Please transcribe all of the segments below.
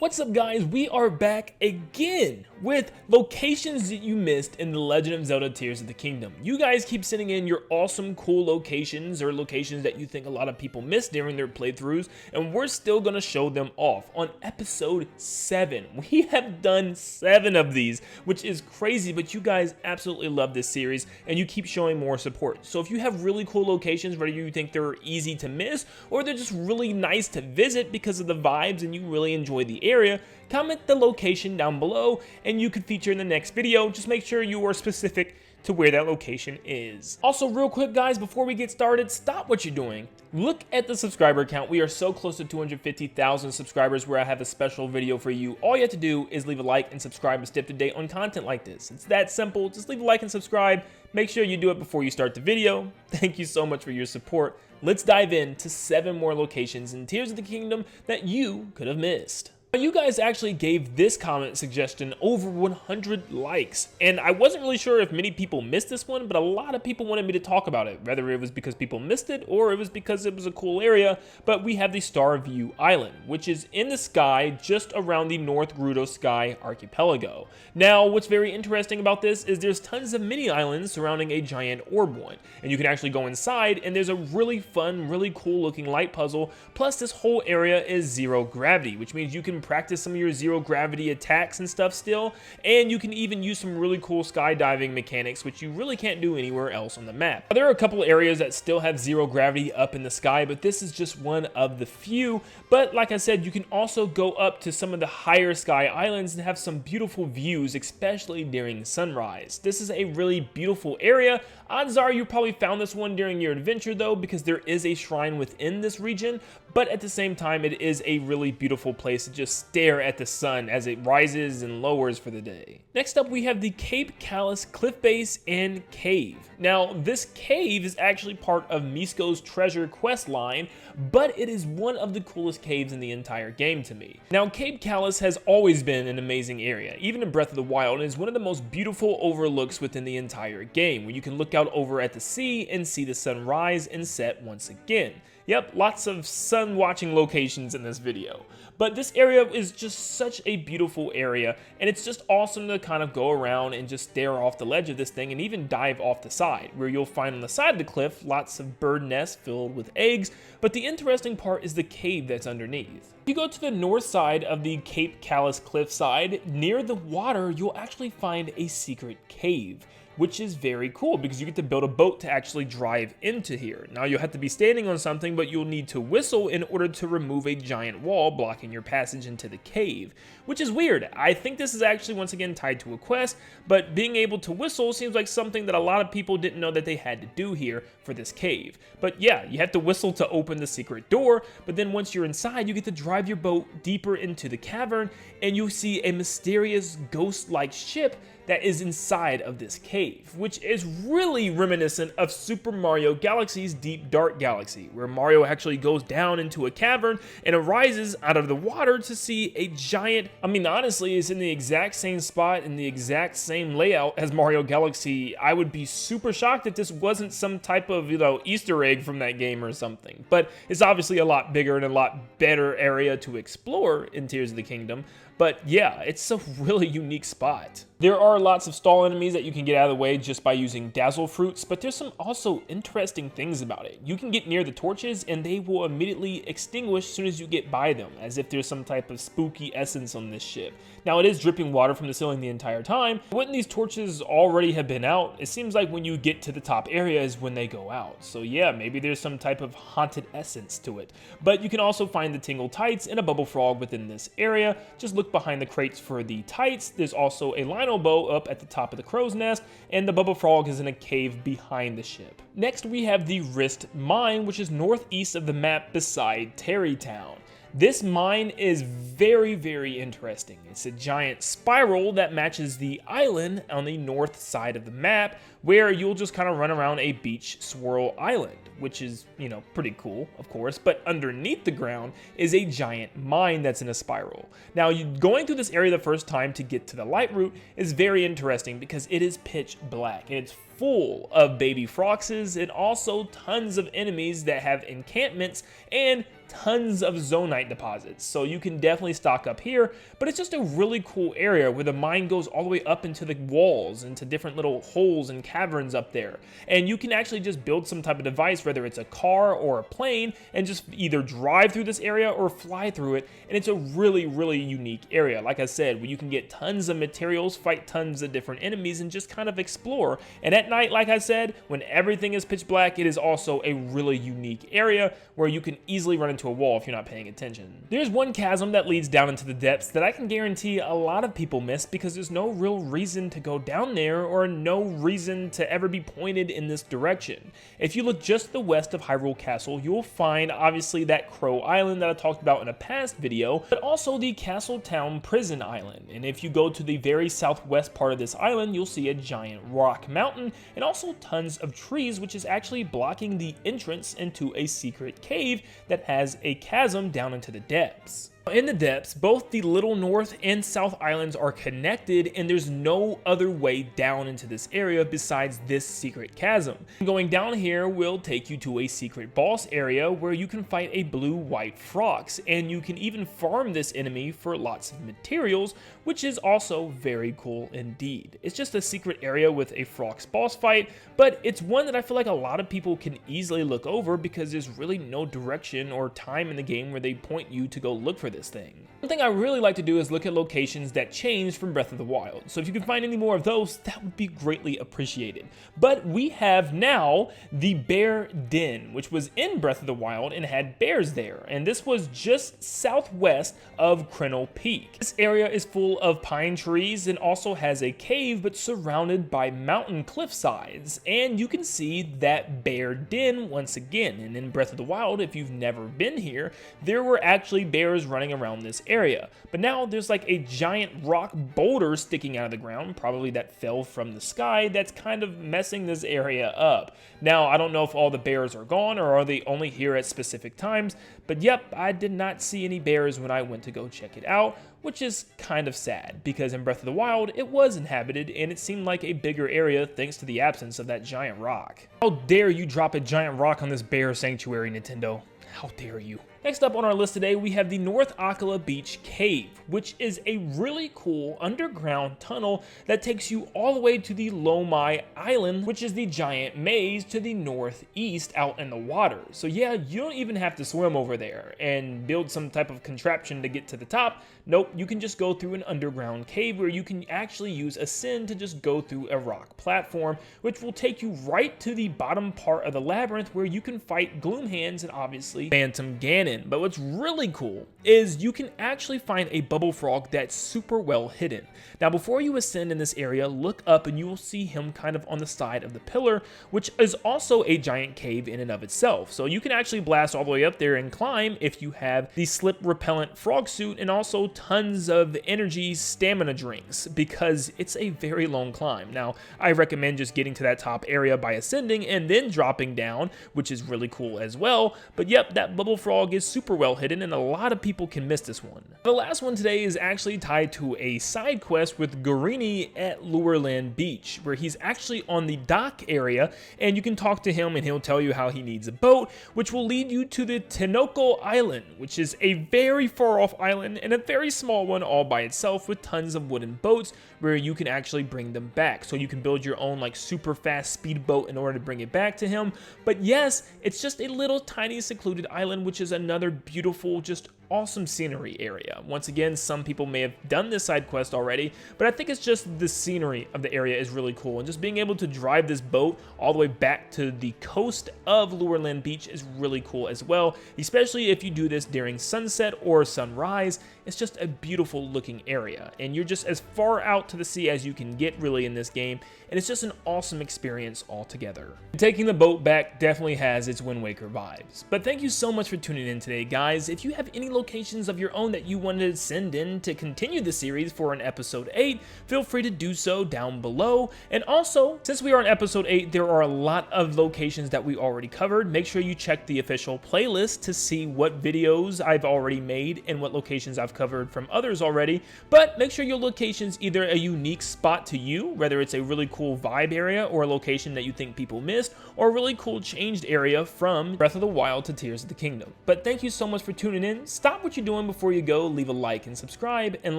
What's up guys, we are back again with locations that you missed in the Legend of Zelda Tears of the Kingdom. You guys keep sending in your awesome cool locations or locations that you think a lot of people missed during their playthroughs, and we're still going to show them off. On episode 7, we have done 7 of these, which is crazy, but you guys absolutely love this series and you keep showing more support. So if you have really cool locations, whether you think they're easy to miss or they're just really nice to visit because of the vibes and you really enjoy the area, comment the location down below and you could feature in the next video. Just make sure you are specific to where that location is. Also, real quick guys, before we get started, stop what you're doing. Look at the subscriber count. We are so close to 250,000 subscribers where I have a special video for you. All you have to do is leave a like and subscribe and stay up to date on content like this. It's that simple. Just leave a like and subscribe. Make sure you do it before you start the video. Thank you so much for your support. Let's dive into 7 more locations in Tears of the Kingdom that you could have missed. You guys actually gave this comment suggestion over 100 likes, and I wasn't really sure if many people missed this one, but a lot of people wanted me to talk about it, whether it was because people missed it or it was because it was a cool area. But we have the Starview Island, which is in the sky just around the North Gerudo Sky archipelago. Now, what's very interesting about this is there's tons of mini islands surrounding a giant orb one, and you can actually go inside and there's a really fun, really cool looking light puzzle. Plus this whole area is zero gravity, which means you can practice some of your zero gravity attacks and stuff still, and you can even use some really cool skydiving mechanics, which you really can't do anywhere else on the map. There are a couple areas that still have zero gravity up in the sky, but this is just one of the few. But like I said, you can also go up to some of the higher sky islands and have some beautiful views, especially during sunrise. This is a really beautiful area. Odds are you probably found this one during your adventure though, because there is a shrine within this region, but at the same time it is a really beautiful place to just stare at the sun as it rises and lowers for the day. Next up we have the Cape Callus cliff base and cave. Now this cave is actually part of Misko's treasure quest line, but it is one of the coolest caves in the entire game to me. Now Cape Callus has always been an amazing area, even in Breath of the Wild, and is one of the most beautiful overlooks within the entire game, where you can look out over at the sea and see the sun rise and set once again. Yep, lots of sun watching locations in this video. But this area is just such a beautiful area, and it's just awesome to kind of go around and just stare off the ledge of this thing and even dive off the side, where you'll find on the side of the cliff lots of bird nests filled with eggs. But the interesting part is the cave that's underneath. If you go to the north side of the Cape Callus cliffside, near the water, you'll actually find a secret cave, which is very cool because you get to build a boat to actually drive into here. Now you'll have to be standing on something, but you'll need to whistle in order to remove a giant wall blocking your passage into the cave, which is weird. I think this is actually once again tied to a quest, but being able to whistle seems like something that a lot of people didn't know that they had to do here for this cave. But yeah, you have to whistle to open the secret door, but then once you're inside, you get to drive your boat deeper into the cavern and you see a mysterious ghost-like ship that is inside of this cave, which is really reminiscent of Super Mario Galaxy's Deep Dark Galaxy, where Mario actually goes down into a cavern and arises out of the water to see a giant, I mean honestly, it's in the exact same spot in the exact same layout as Mario Galaxy. I would be super shocked if this wasn't some type of, Easter egg from that game or something. But it's obviously a lot bigger and a lot better area to explore in Tears of the Kingdom. But yeah, it's a really unique spot. There are lots of stall enemies that you can get out of the way just by using dazzle fruits, but there's some also interesting things about it. You can get near the torches and they will immediately extinguish as soon as you get by them, as if there's some type of spooky essence on this ship. Now it is dripping water from the ceiling the entire time. Wouldn't these torches already have been out? It seems like when you get to the top area is when they go out. So yeah, maybe there's some type of haunted essence to it. But you can also find the Tingle Tights and a Bubble Frog within this area. Just look behind the crates for the tights. There's also a Lionel Bow up at the top of the crow's nest, and the Bubble Frog is in a cave behind the ship. Next we have the Wrist Mine, which is northeast of the map beside Terrytown. This mine is very, very interesting. It's a giant spiral that matches the island on the north side of the map, where you'll just kind of run around a beach swirl island, which is, pretty cool, of course, but underneath the ground is a giant mine that's in a spiral. Now, going through this area the first time to get to the light route is very interesting because it is pitch black and it's full of baby froxes and also tons of enemies that have encampments and tons of zonite deposits, so you can definitely stock up here. But it's just a really cool area where the mine goes all the way up into the walls, into different little holes and caverns up there, and you can actually just build some type of device, whether it's a car or a plane, and just either drive through this area or fly through it. And it's a really unique area, like I said, where you can get tons of materials, fight tons of different enemies, and just kind of explore. And at night, like I said, when everything is pitch black, it is also a really unique area where you can easily run into a wall if you're not paying attention. There's one chasm that leads down into the depths that I can guarantee a lot of people miss, because there's no real reason to go down there or no reason to ever be pointed in this direction. If you look just to the west of Hyrule Castle, you'll find obviously that Crow Island that I talked about in a past video, but also the Castle Town Prison Island. And if you go to the very southwest part of this island, you'll see a giant rock mountain and also tons of trees, which is actually blocking the entrance into a secret cave that has a chasm down into the depths. In the depths, both the Little North and South Islands are connected, and there's no other way down into this area besides this secret chasm. Going down here will take you to a secret boss area where you can fight a blue-white Frox, and you can even farm this enemy for lots of materials, which is also very cool indeed. It's just a secret area with a Frox boss fight, but it's one that I feel like a lot of people can easily look over because there's really no direction or time in the game where they point you to go look for this thing. One thing I really like to do is look at locations that changed from Breath of the Wild, so if you can find any more of those, that would be greatly appreciated. But we have now the Bear Den, which was in Breath of the Wild and had bears there, and this was just southwest of Crennel Peak. This area is full of pine trees and also has a cave, but surrounded by mountain cliff sides, and you can see that Bear Den once again. And in Breath of the Wild, if you've never been here, there were actually bears running around this area, but now there's like a giant rock boulder sticking out of the ground, probably that fell from the sky, that's kind of messing this area up. Now, I don't know if all the bears are gone or are they only here at specific times, but yep, I did not see any bears when I went to go check it out, which is kind of sad, because in Breath of the Wild, it was inhabited and it seemed like a bigger area thanks to the absence of that giant rock. How dare you drop a giant rock on this bear sanctuary, Nintendo? How dare you? Next up on our list today, we have the North Ocula Beach Cave, which is a really cool underground tunnel that takes you all the way to the Lomai Island, which is the giant maze to the northeast out in the water. So yeah, you don't even have to swim over there and build some type of contraption to get to the top. Nope, you can just go through an underground cave where you can actually use Ascend to just go through a rock platform, which will take you right to the bottom part of the labyrinth where you can fight Gloomhands and obviously Phantom Ganon. But what's really cool is you can actually find a bubble frog that's super well hidden. Now, before you ascend in this area, look up and you will see him kind of on the side of the pillar, which is also a giant cave in and of itself. So you can actually blast all the way up there and climb if you have the slip repellent frog suit and also tons of energy stamina drinks, because it's a very long climb. Now, I recommend just getting to that top area by ascending and then dropping down, which is really cool as well. But yep, that bubble frog is super well hidden and a lot of people can miss this one. The last one today is actually tied to a side quest with Gurini at Lureland Beach, where he's actually on the dock area and you can talk to him and he'll tell you how he needs a boat, which will lead you to the Tinoko Island, which is a very far off island and a very small one all by itself with tons of wooden boats where you can actually bring them back. So you can build your own like super fast speedboat in order to bring it back to him. But yes, it's just a little tiny secluded island, which is another beautiful, just awesome scenery area. Once again, some people may have done this side quest already, but I think it's just the scenery of the area is really cool, and just being able to drive this boat all the way back to the coast of Lureland Beach is really cool as well, especially if you do this during sunset or sunrise. It's just a beautiful looking area, and you're just as far out to the sea as you can get really in this game, and it's just an awesome experience altogether. Taking the boat back definitely has its Wind Waker vibes. But thank you so much for tuning in today, guys. If you have any locations of your own that you wanted to send in to continue the series for an episode 8, feel free to do so down below. And also, since we are on episode 8, there are a lot of locations that we already covered. Make sure you check the official playlist to see what videos I've already made and what locations I've covered from others already. But make sure your location's either a unique spot to you, whether it's a really cool vibe area or a location that you think people missed, or a really cool changed area from Breath of the Wild to Tears of the Kingdom. But thank you so much for tuning in. Stop what you're doing before you go, leave a like and subscribe, and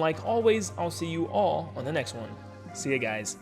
like always, I'll see you all on the next one. See ya, guys.